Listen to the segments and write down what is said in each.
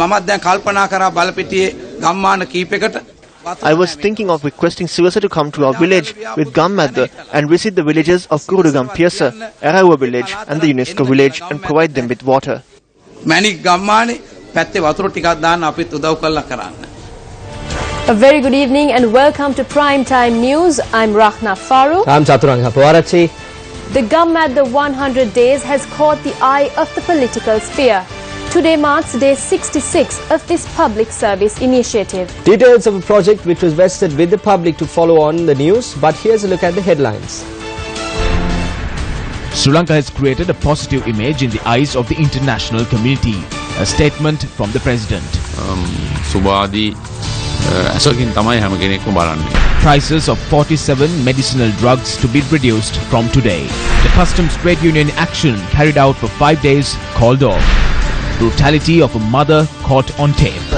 මමත් දැන් කල්පනා කරා බලපිටියේ ගම්මාන කීපයකට I was thinking of requesting Sivasa to come to our village with Gammadda and visit the villages of Kurudugam Piasa, Arawa village and the UNESCO village and provide them with water. මැණික් ගම්මානේ පැත්තේ වතුර ටිකක් දාන්න අපිත් උදව් කළා කරන්න. A very good evening and welcome to Prime Time News. I'm Rahna Farooq. I'm Chaturanga Pawaratchi. The Gammadda 100 days has caught the eye of the political sphere. Today marks day 66 of this public service initiative. Details of a project which was vested with the public to follow on the news, but here's a look at the headlines. Sri Lanka has created a positive image in the eyes of the international community. A statement from the president. Prices of 47 medicinal drugs to be reduced from today. The Customs Trade Union action carried out for 5 days called off. Brutality of a mother caught on tape.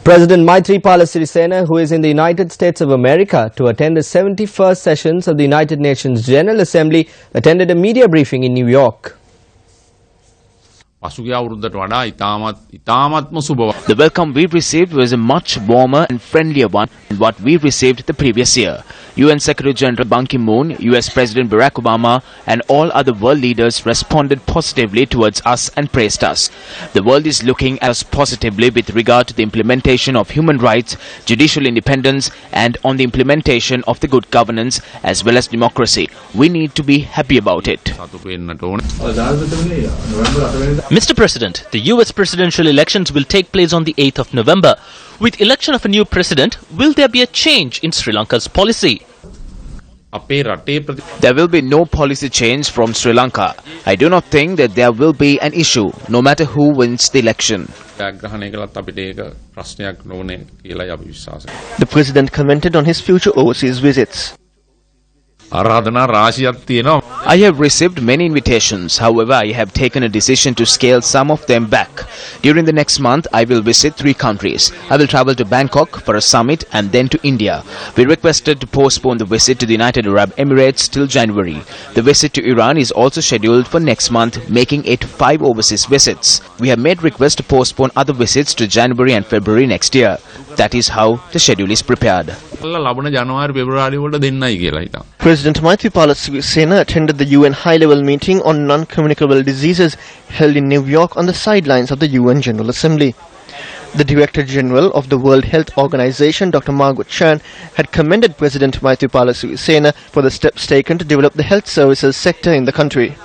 President Maithripala Sirisena, who is in the United States of America to attend the 71st sessions of the United Nations General Assembly, attended a media briefing in New York. The welcome we received was a much warmer and friendlier one than what we received the previous year. UN Secretary General Ban Ki-moon, US President Barack Obama and all other world leaders responded positively towards us and praised us. The world is looking at us positively with regard to the implementation of human rights, judicial independence and on the implementation of the good governance as well as democracy. We need to be happy about it. Mr. President, the US presidential elections will take place on the 8th of November. With election of a new president, will there be a change in Sri Lanka's policy? There will be no policy change from Sri Lanka. I do not think that there will be an issue, no matter who wins the election. The president commented on his future overseas visits. I have received many invitations. However, I have taken a decision to scale some of them back. During the next month, I will visit 3 countries. I will travel to Bangkok for a summit and then to India. We requested to postpone the visit to the United Arab Emirates till January. The visit to Iran is also scheduled for next month, making it 5 overseas visits. We have made requests to postpone other visits to January and February next year. That is how the schedule is prepared. President Maithripala Sirisena attended the UN high-level meeting on non-communicable diseases held in New York on the sidelines of the UN General Assembly. The Director General of the World Health Organization, Dr. Margaret Chan, had commended President Maithripala Sirisena for the steps taken to develop the health services sector in the country.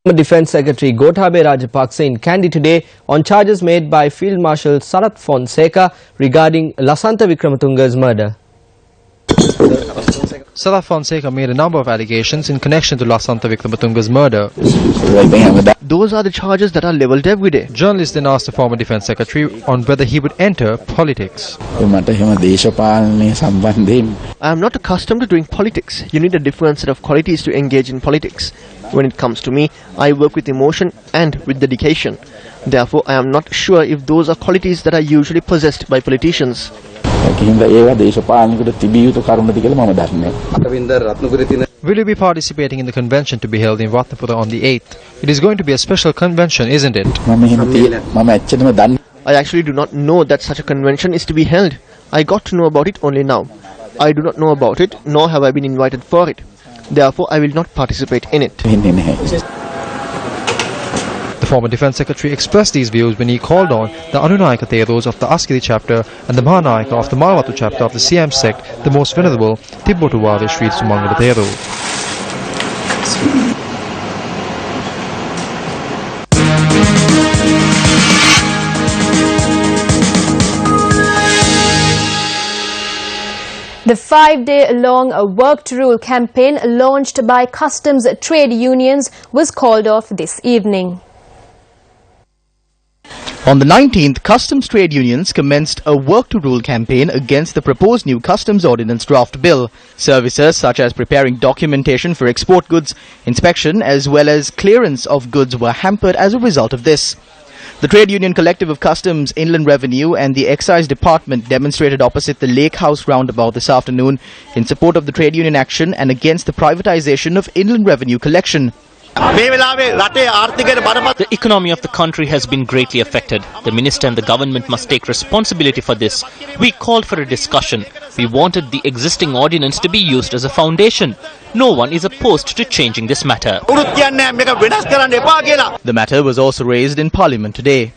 Defence Secretary Gotabaya Rajapaksa in Kandy today on charges made by Field Marshal Sarath Fonseca regarding Lasantha Wickrematunge's murder. Sarath Fonseca made a number of allegations in connection to Lasantha Wickrematunge's murder. Those are the charges that are levelled every day. Journalists then asked the former Defence Secretary on whether he would enter politics. I am not accustomed to doing politics. You need a different set of qualities to engage in politics. When it comes to me, I work with emotion and with dedication. Therefore, I am not sure if those are qualities that are usually possessed by politicians. Will you be participating in the convention to be held in Ratnapura on the 8th? It is going to be a special convention, isn't it? I actually do not know that such a convention is to be held. I got to know about it only now. I do not know about it, nor have I been invited for it. Therefore, I will not participate in it. The former Defence Secretary expressed these views when he called on the Anunayaka Theros of the Askiri chapter and the Mahanayaka of the Maravatu chapter of the Siam sect, the most venerable Tibbotuware Sri Sumangala Thero. The 5-day-long Work to Rule campaign launched by customs trade unions was called off this evening. On the 19th, customs trade unions commenced a Work to Rule campaign against the proposed new customs ordinance draft bill. Services such as preparing documentation for export goods, inspection as well as clearance of goods were hampered as a result of this. The trade union collective of Customs, Inland Revenue and the Excise Department demonstrated opposite the Lake House roundabout this afternoon in support of the trade union action and against the privatization of inland revenue collection. The economy of the country has been greatly affected. The minister and the government must take responsibility for this. We called for a discussion. We wanted the existing ordinance to be used as a foundation. No one is opposed to changing this matter. The matter was also raised in Parliament today.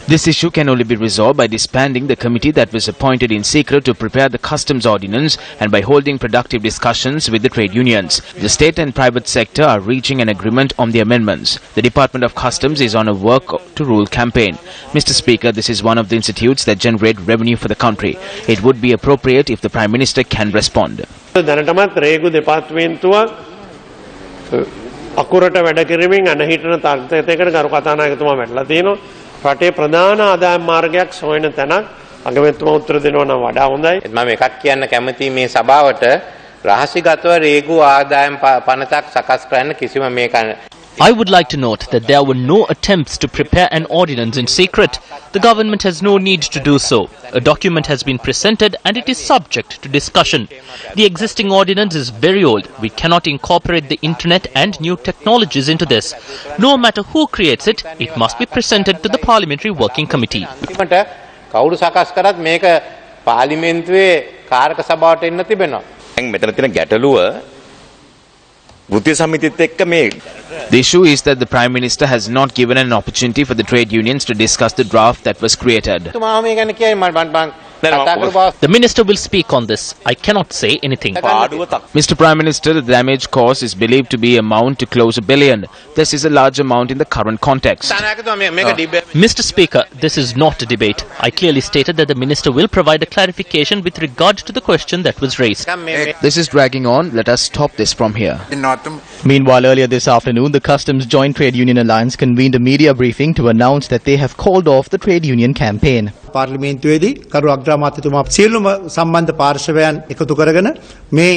This issue can only be resolved by disbanding the committee that was appointed in secret to prepare the customs ordinance and by holding productive discussions with the trade unions. The state and private sector are reaching an agreement on the amendments. The Department of Customs is on a work to rule campaign. Mr. Speaker, this is one of the institutes that generate revenue for the country. It would be appropriate if the Prime Minister can respond. රටේ ප්‍රධාන ආදායම් මාර්ගයක් සොයන තැනක් අගමැතිතුමා උත්තර දෙනවා නම් වඩා හොඳයි. මම එකක් කියන්න කැමතියි මේ සභාවට රහසිගතව රේගු ආදායම් පනතක් සකස් කරන්න කිසිම මේක I would like to note that there were no attempts to prepare an ordinance in secret. The government has no need to do so. A document has been presented and it is subject to discussion. The existing ordinance is very old. We cannot incorporate the internet and new technologies into this. No matter who creates it, it must be presented to the Parliamentary Working Committee. කවුරු සකස් කරත් මේක පාර්ලිමේන්තුවේ කාරක සභාවට එන්න තිබෙනවා. මෙතන තියෙන ගැටලුව The issue is that the Prime Minister has not given an opportunity for the trade unions to discuss the draft that was created. The minister will speak on this. I cannot say anything. Mr. Prime Minister, the damage caused is believed to be amount to close $1 billion. This is a large amount in the current context. Mr. Speaker, this is not a debate. I clearly stated that the minister will provide a clarification with regard to the question that was raised. This is dragging on. Let us stop this from here. Meanwhile, earlier this afternoon, the Customs Joint Trade Union Alliance convened a media briefing to announce that they have called off the trade union campaign. පාර්ලිමේන්තුවේදී කරු අග්‍රාමාත්‍යතුමා සියලුම සම්බන්ධ පාර්ශවයන් එකතු කරගෙන මේ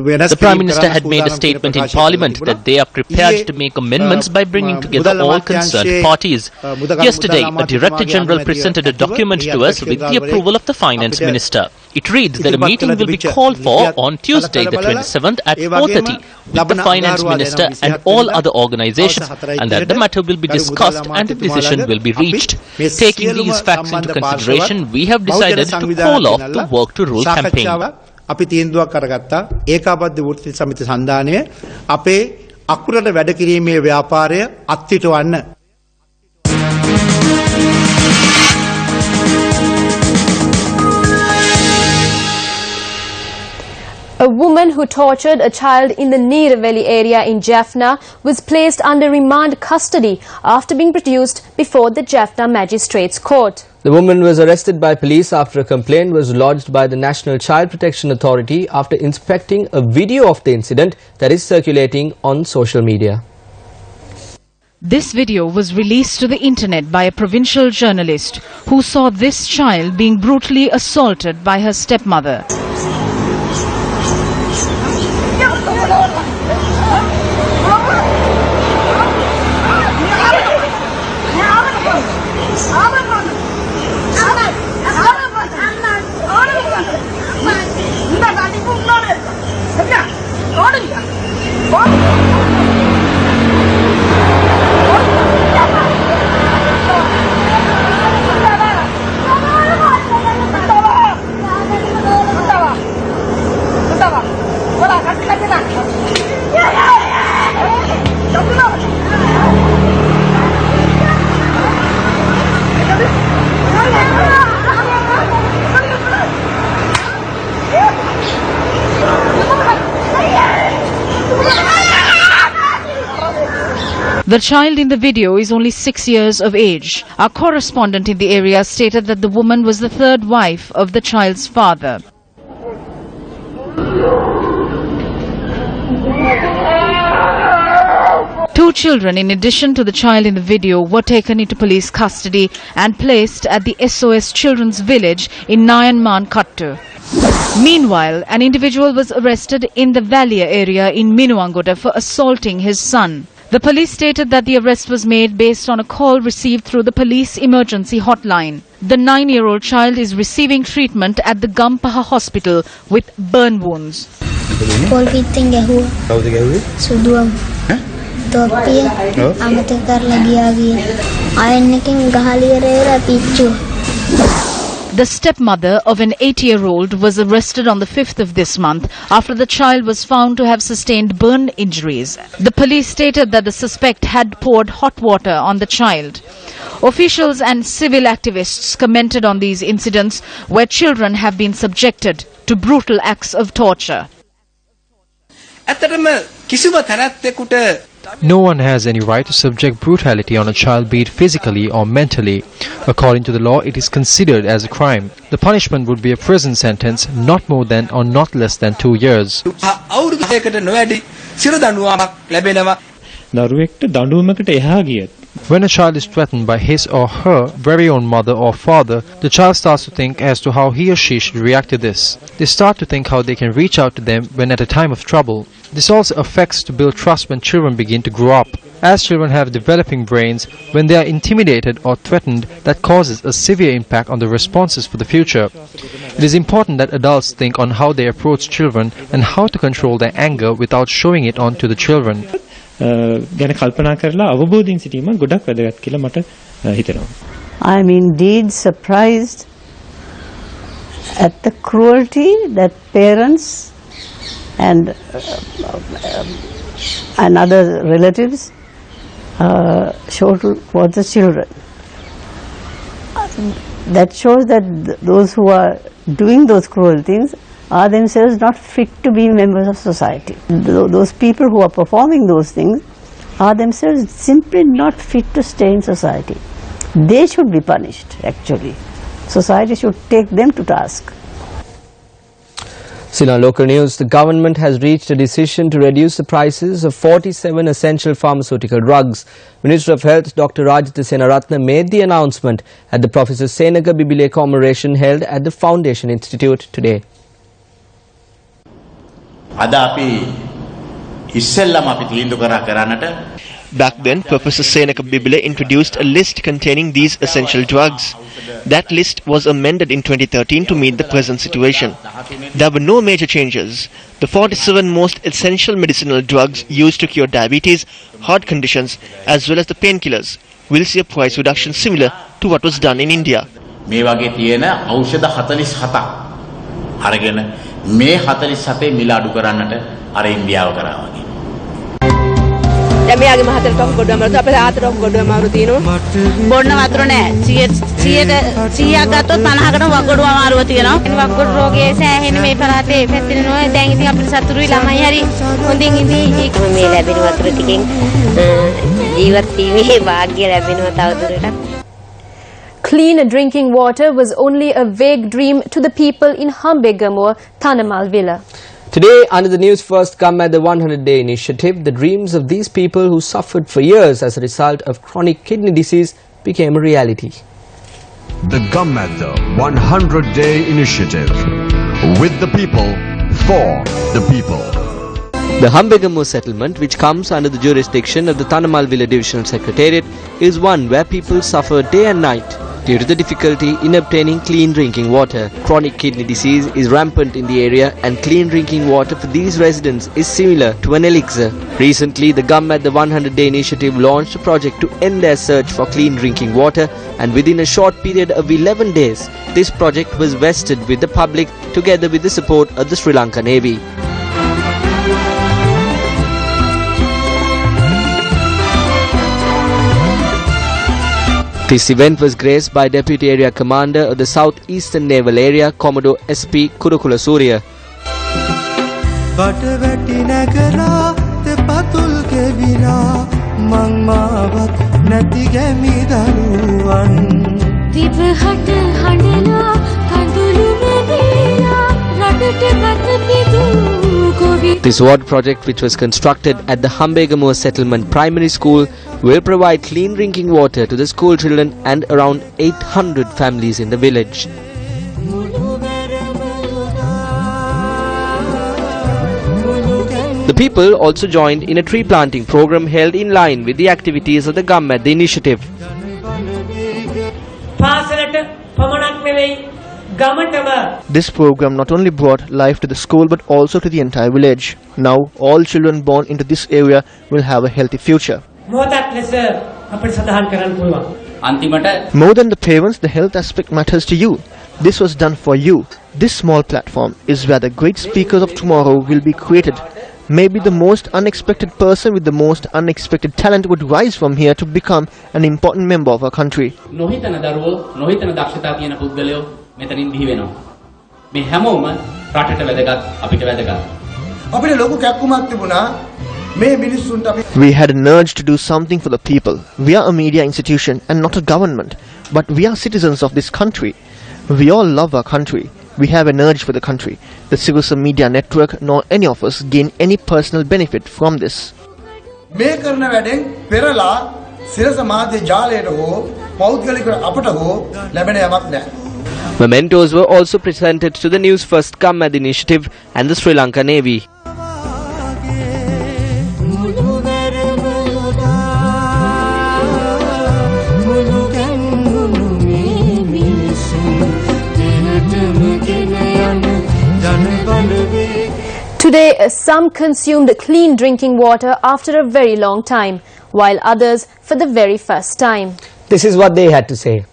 වෙනස් The Prime Minister had made a statement in Parliament that they are prepared to make amendments by bringing together all concerned parties. Yesterday, a Director General presented a document to us with the approval of the Finance Minister. It reads that a meeting will be called for on Tuesday the 27th at 4:30 with the Finance Minister and all other organisations, and that the matter will be discussed and a decision will be reached. Taking these facts into consideration, we have decided to call off the Work to Rule campaign. අපි තීන්දුවක් කරගත්තා ඒකාබද්ධ වෘත්ති සමිති සන්ධානය අපේ අකුරට වැඩ කිරීමේ ව්‍යාපාරය අත්හිටවන්න. A woman who tortured a child in the Neerveli area in Jaffna was placed under remand custody after being produced before the Jaffna Magistrates Court. The woman was arrested by police after a complaint was lodged by the National Child Protection Authority after inspecting a video of the incident that is circulating on social media. This video was released to the internet by a provincial journalist who saw this child being brutally assaulted by her stepmother. The child in the video is only 6 years of age. Our correspondent in the area stated that the woman was the third wife of the child's father. Two children, in addition to the child in the video, were taken into police custody and placed at the SOS Children's Village in Nayanman Kattu. Meanwhile, an individual was arrested in the Valia area in Minuangoda for assaulting his son. The police stated that the arrest was made based on a call received through the police emergency hotline. The 9-year-old child is receiving treatment at the Gampaha hospital with burn wounds. The stepmother of an 8-year-old was arrested on the 5th of this month after the child was found to have sustained burn injuries. The police stated that the suspect had poured hot water on the child. Officials and civil activists commented on these incidents where children have been subjected to brutal acts of torture. No one has any right to subject brutality on a child, be it physically or mentally. According to the law, it is considered as a crime. The punishment would be a prison sentence, not more than or not less than 2 years. When a child is threatened by his or her very own mother or father, the child starts to think as to how he or she should react to this. They start to think how they can reach out to them when at a time of trouble. This also affects to build trust when children begin to grow up. As children have developing brains, when they are intimidated or threatened, that causes a severe impact on the responses for the future. It is important that adults think on how they approach children and how to control their anger without showing it on to the children. I am indeed surprised at the cruelty that parents and other relatives show towards the children. That shows that those who are doing those cruel things are themselves not fit to be members of society. Those people who are performing those things are themselves simply not fit to stay in society. They should be punished, actually. Society should take them to task. In our local news, the government has reached a decision to reduce the prices of 47 essential pharmaceutical drugs. Minister of Health Dr. Rajitha Senaratne made the announcement at the Professor Senaka Bibile commemoration held at the Foundation Institute today. Back then, Professor Senaka Bibile introduced a list containing these essential drugs. That list was amended in 2013 to meet the present situation. There were no major changes. The 47 most essential medicinal drugs used to cure diabetes, heart conditions, as well as the painkillers will see a price reduction similar to what was done in India. මෙයාගේ මහතට talk ගොඩ අමාරු අපේ ආතට talk ගොඩ අමාරු තියෙනවා බොන්න වතුර නැහැ 100ක් ගත්තොත් 50කට වගොඩ අමාරුව තියෙනවා වගොඩ රෝගයේ සෑහෙන මේ පළාතේ පැතිරෙනවා දැන් ඉතින් අපිට සතුටුයි ළමයි හරි හොඳින් ඉඳී මේ ලැබෙන වතුර ටිකෙන් ජීවත් වීමේ වාග්ය ලැබෙනවා තවදුරටත්. Clean drinking water was only a vague dream to the people in Hambegamoor, Thanamal Villa. Today, under the Newsfirst Come at the 100-Day initiative, the dreams of these people who suffered for years as a result of chronic kidney disease became a reality. The Come at the 100-Day initiative. With the people, for the people. The Hambegamoor settlement, which comes under the jurisdiction of the Thanamal Villa Divisional Secretariat, is one where people suffer day and night due to the difficulty in obtaining clean drinking water. Chronic kidney disease is rampant in the area and clean drinking water for these residents is similar to an elixir. Recently, the Gum at the 100-Day initiative launched a project to end their search for clean drinking water, and within a short period of 11 days, this project was vested with the public together with the support of the Sri Lanka Navy. This event was graced by Deputy Area Commander of the South Eastern Naval Area, Commodore SP Kurukula Surya. This ward project, which was constructed at the Hambegamoor Settlement Primary School, will provide clean drinking water to the school children and around 800 families in the village. The people also joined in a tree planting program held in line with the activities of the Gammadda initiative. This program not only brought life to the school but also to the entire village. Now all children born into this area will have a healthy future. More than the parents, the health aspect matters to you. This was done for you. This small platform is where the great speakers of tomorrow will be created. Maybe the most unexpected person with the most unexpected talent would rise from here to become an important member of our country. We had an urge to do something for the people. We are a media institution and not a government, but we are citizens of this country. We all love our country. We have an urge for the country. The Sirasa Media Network nor any of us gain any personal benefit from this. Mementos were also presented to the Newsfirst Gammadda initiative and the Sri Lanka Navy. Today, some consumed clean drinking water after a very long time, while others for the very first time. This is what they had to say.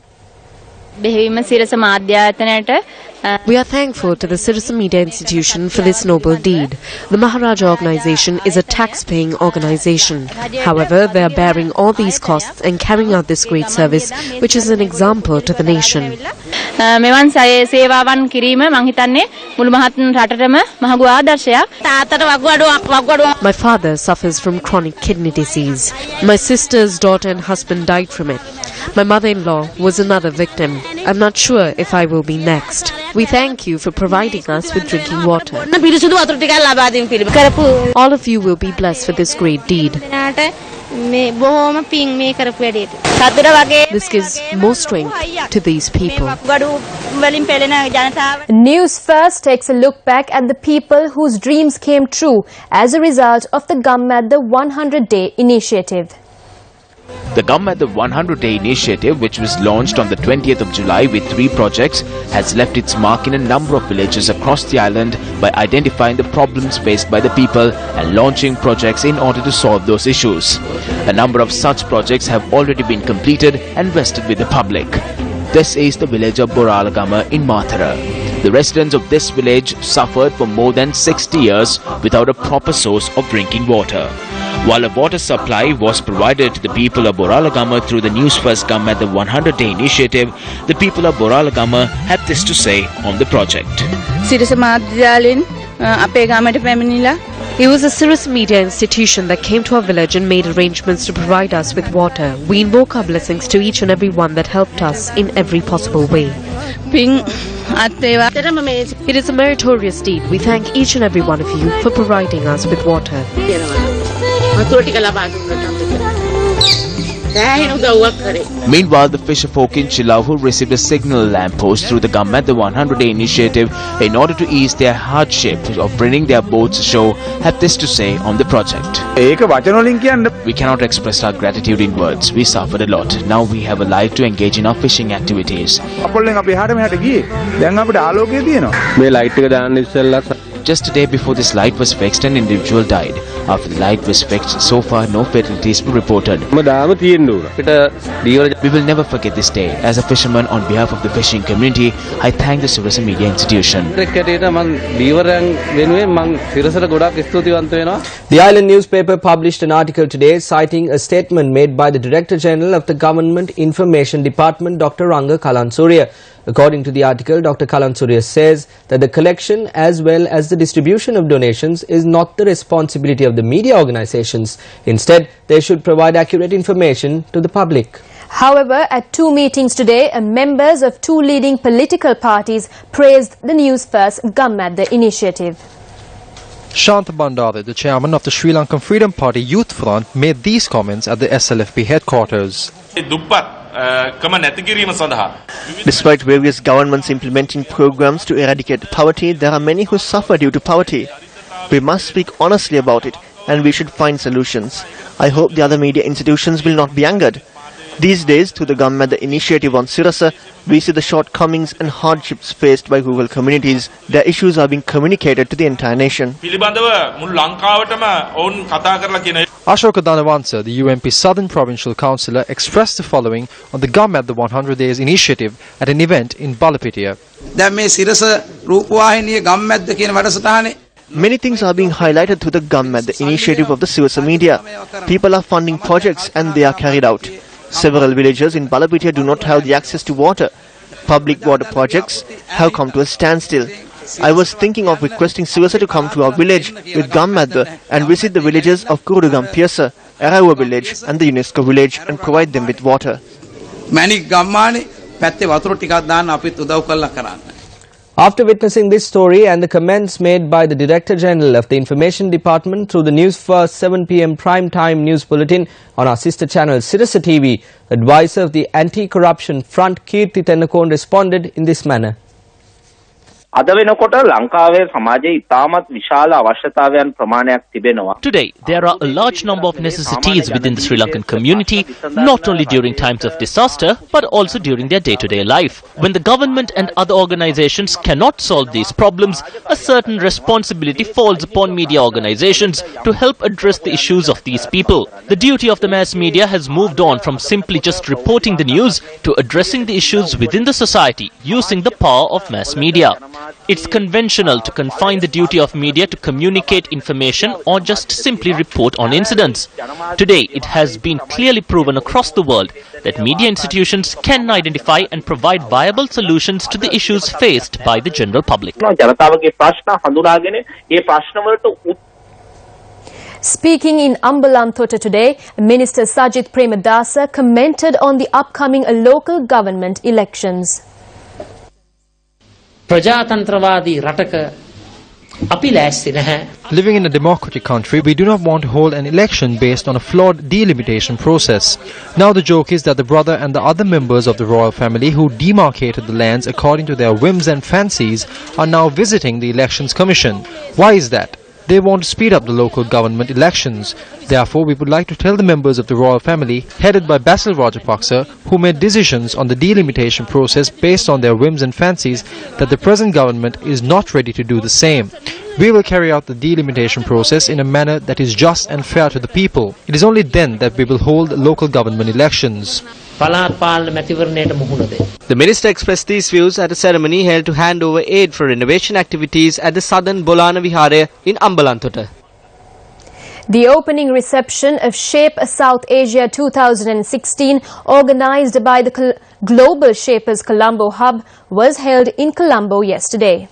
We are thankful to the Sirasa Media Institution for this noble deed. The Maharaja organization is a tax-paying organization. However, they are bearing all these costs and carrying out this great service, which is an example to the nation. My father suffers from chronic kidney disease. My sister's daughter and husband died from it. My mother-in-law was another victim. I'm not sure if I will be next. We thank you for providing us with drinking water. All of you will be blessed for this great deed. This gives more strength to these people. News First takes a look back at the people whose dreams came true as a result of the Gammadda 100-day initiative. The Gammadda 100-day initiative, which was launched on the 20th of July with 3 projects, has left its mark in a number of villages across the island by identifying the problems faced by the people and launching projects in order to solve those issues. A number of such projects have already been completed and vested with the public. This is the village of Boralagama in Mathura. The residents of this village suffered for more than 60 years without a proper source of drinking water. While a water supply was provided to the people of Boralagama through the Newsfirst Gammadda 100-day initiative, the people of Boralagama had this to say on the project. It was a Sirasa Media institution that came to our village and made arrangements to provide us with water. We invoke our blessings to each and every one that helped us in every possible way. It is a meritorious deed. We thank each and every one of you for providing us with water. Meanwhile, the fisherfolk in Chilahu received a signal lamppost through the Gammadda 100-day initiative in order to ease their hardship of bringing their boats ashore, had this to say on the project. We cannot express our gratitude in words. We suffered a lot. Now we have a light to engage in our fishing activities. Just a day before this light was fixed, an individual died. After the light was fixed, so far no fatalities were reported. We will never forget this day. As a fisherman, on behalf of the fishing community, I thank the Sirasa Media Institution. The Island newspaper published an article today citing a statement made by the Director General of the Government Information Department, Dr. Ranga Kalansurya. According to the article, Dr. Kalansurya says that the collection as well as the distribution of donations is not the responsibility of the media organizations. Instead, they should provide accurate information to the public. However, at 2 meetings today, members of 2 leading political parties praised the Newsfirst Gammadda initiative. Shanta Bandari, the chairman of the Sri Lankan Freedom Party Youth Front, made these comments at the SLFP headquarters. Despite various governments implementing programs to eradicate poverty, there are many who suffer due to poverty. We must speak honestly about it, and we should find solutions. I hope the other media institutions will not be angered. These days, through the Gammadda initiative on Sirasa, we see the shortcomings and hardships faced by rural communities. Their issues are being communicated to the entire nation. Ashoka Danavansa, the UMP Southern Provincial Councillor, expressed the following on the Gammadda 100 Days initiative at an event in Balapitiya. Many things are being highlighted through the Gammadda initiative of the Sirasa media. People are funding projects and they are carried out. Several villages in Balapitiya do not have the access to water. Public water projects have come to a standstill. I was thinking of requesting Sirasa to come to our village with Gammadda and visit the villages of Kurudugam Piasa, Arawa village and the UNESCO village and provide them with water. After witnessing this story and the comments made by the Director General of the Information Department through the Newsfirst 7 p.m. prime time news bulletin on our sister channel Sirasa TV, advisor of the Anti-Corruption Front Kirti Tennakon responded in this manner. Today, there are a large number of necessities within the Sri Lankan community, not only during times of disaster, but also during their day-to-day life. When the government and other organizations cannot solve these problems, a certain responsibility falls upon media organizations to help address the issues of these people. The duty of the mass media has moved on from simply just reporting the news to addressing the issues within the society using the power of mass media. It's conventional to confine the duty of media to communicate information or just simply report on incidents. Today, it has been clearly proven across the world that media institutions can identify and provide viable solutions to the issues faced by the general public. Speaking in Ambalanthota today, Minister Sajith Premadasa commented on the upcoming local government elections. Living in a democratic country, we do not want to hold an election based on a flawed delimitation process. Now the joke is that the brother and the other members of the royal family who demarcated the lands according to their whims and fancies are now visiting the Elections Commission. Why is that? They want to speed up the local government elections. Therefore, we would like to tell the members of the royal family, headed by Basil Rajapaksa, who made decisions on the delimitation process based on their whims and fancies, that the present government is not ready to do the same. We will carry out the delimitation process in a manner that is just and fair to the people. It is only then that we will hold local government elections. The minister expressed these views at a ceremony held to hand over aid for renovation activities at the Southern Bolana Vihara in Ambalanthota. The opening reception of Shape South Asia 2016, organized by the Global Shapers Colombo Hub, was held in Colombo yesterday.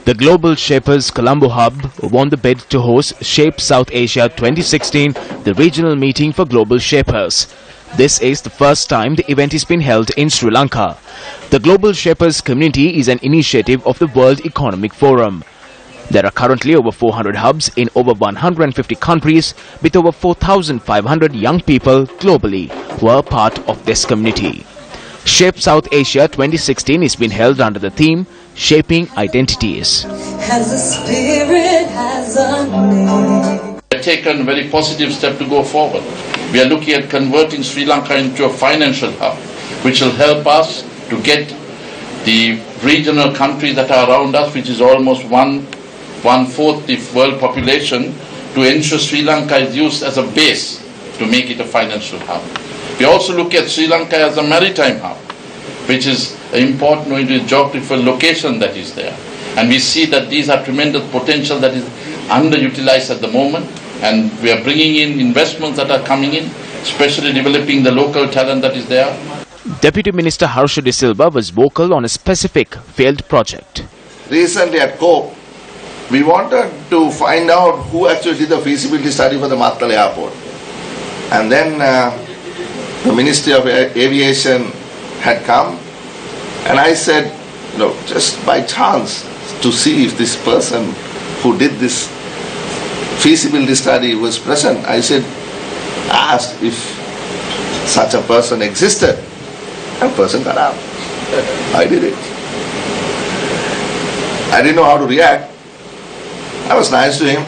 The Global Shapers Colombo Hub won the bid to host Shape South Asia 2016, the regional meeting for global shapers. This is the first time the event has been held in Sri Lanka. The Global Shapers community is an initiative of the World Economic Forum. There are currently over 400 hubs in over 150 countries with over 4,500 young people globally who are part of this community. Shape South Asia 2016 is being held under the theme Shaping Identities. We have taken a very positive step to go forward. We are looking at converting Sri Lanka into a financial hub, which will help us to get the regional countries that are around us, which is almost one-fourth the world population, to ensure Sri Lanka is used as a base to make it a financial hub. We also look at Sri Lanka as a maritime hub, which is important owing to the geographical location that is there. And we see that these are tremendous potential that is underutilized at the moment, and we are bringing in investments that are coming in, especially developing the local talent that is there. Deputy Minister Harsha De Silva was vocal on a specific failed project. Recently at COPE, we wanted to find out who actually did the feasibility study for the Mattala airport. And then the Ministry of Aviation had come, and I said, just by chance to see if this person who did this feasibility study was present, I asked if such a person existed, and person got out. I did it. I didn't know how to react. I was nice to him.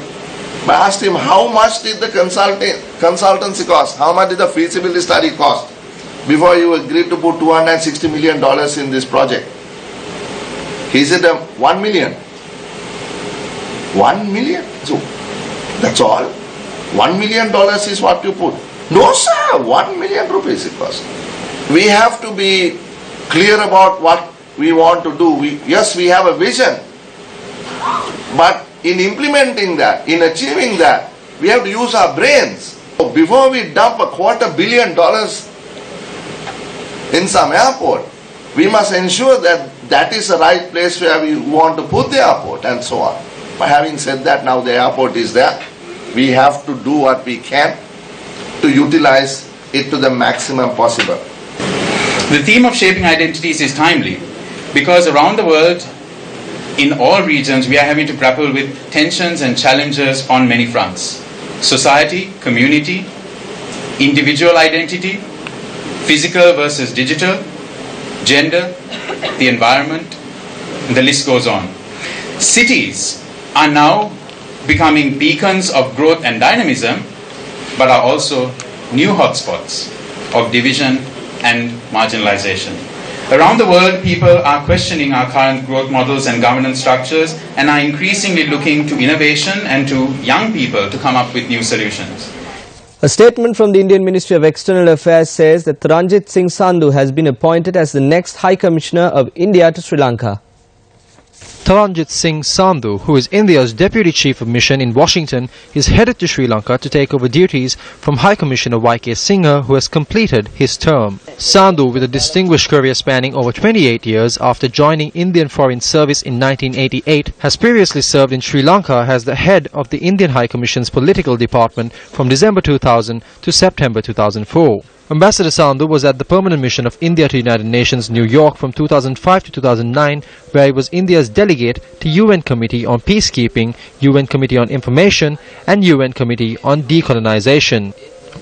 But I asked him, how much did the consultancy cost? How much did the feasibility study cost before you agreed to put $260 million in this project? He said, 1 million. 1 million? So, that's all? $1 million is what you put? No, sir, 1 million rupees it cost. We have to be clear about what we want to do. Yes, we have a vision. But in implementing that, in achieving that, we have to use our brains. Before we dump $250 million in some airport, we must ensure that that is the right place where we want to put the airport and so on. But having said that, now the airport is there. We have to do what we can to utilize it to the maximum possible. The theme of shaping identities is timely because around the world, in all regions, we are having to grapple with tensions and challenges on many fronts. Society, community, individual identity, physical versus digital, gender, the environment, and the list goes on. Cities are now becoming beacons of growth and dynamism, but are also new hotspots of division and marginalization. Around the world, people are questioning our current growth models and governance structures and are increasingly looking to innovation and to young people to come up with new solutions. A statement from the Indian Ministry of External Affairs says that Taranjit Singh Sandhu has been appointed as the next High Commissioner of India to Sri Lanka. Taranjit Singh Sandhu, who is India's Deputy Chief of Mission in Washington, is headed to Sri Lanka to take over duties from High Commissioner Y.K. Singha, who has completed his term. Sandhu, with a distinguished career spanning over 28 years after joining Indian Foreign Service in 1988, has previously served in Sri Lanka as the head of the Indian High Commission's political department from December 2000 to September 2004. Ambassador Sandhu was at the permanent mission of India to United Nations, New York from 2005 to 2009, where he was India's delegate to UN Committee on Peacekeeping, UN Committee on Information and UN Committee on Decolonization.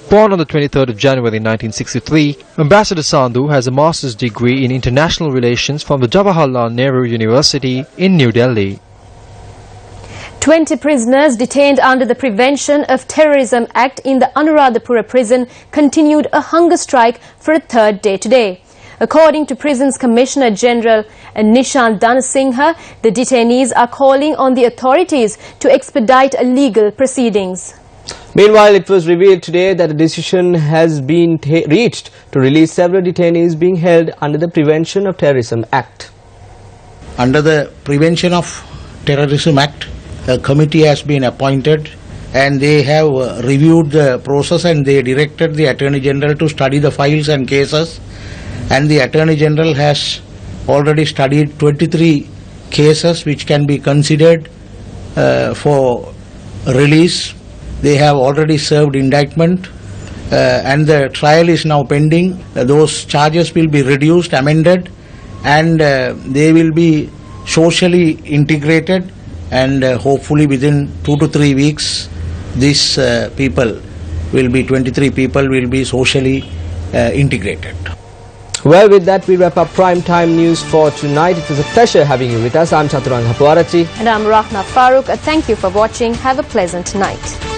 Born on the 23rd of January 1963, Ambassador Sandhu has a master's degree in international relations from the Jawaharlal Nehru University in New Delhi. 20 prisoners detained under the Prevention of Terrorism Act in the Anuradhapura prison continued a hunger strike for a third day today. According to Prisons Commissioner General Nishant Dhanasinghe, the detainees are calling on the authorities to expedite legal proceedings. Meanwhile, it was revealed today that a decision has been reached to release several detainees being held under the Prevention of Terrorism Act. Under the Prevention of Terrorism Act, a committee has been appointed and they have reviewed the process and they directed the Attorney General to study the files and cases, and the Attorney General has already studied 23 cases which can be considered for release. They have already served indictment and the trial is now pending. Those charges will be reduced, amended, and they will be socially integrated, and hopefully within 2 to 3 weeks these 23 people will be socially integrated. Well, with that we wrap up Prime Time News for tonight. It was a pleasure having you with us. I'm Chaturanga Puarachi. And I'm Rahna Farooq. Thank you for watching. Have a pleasant night.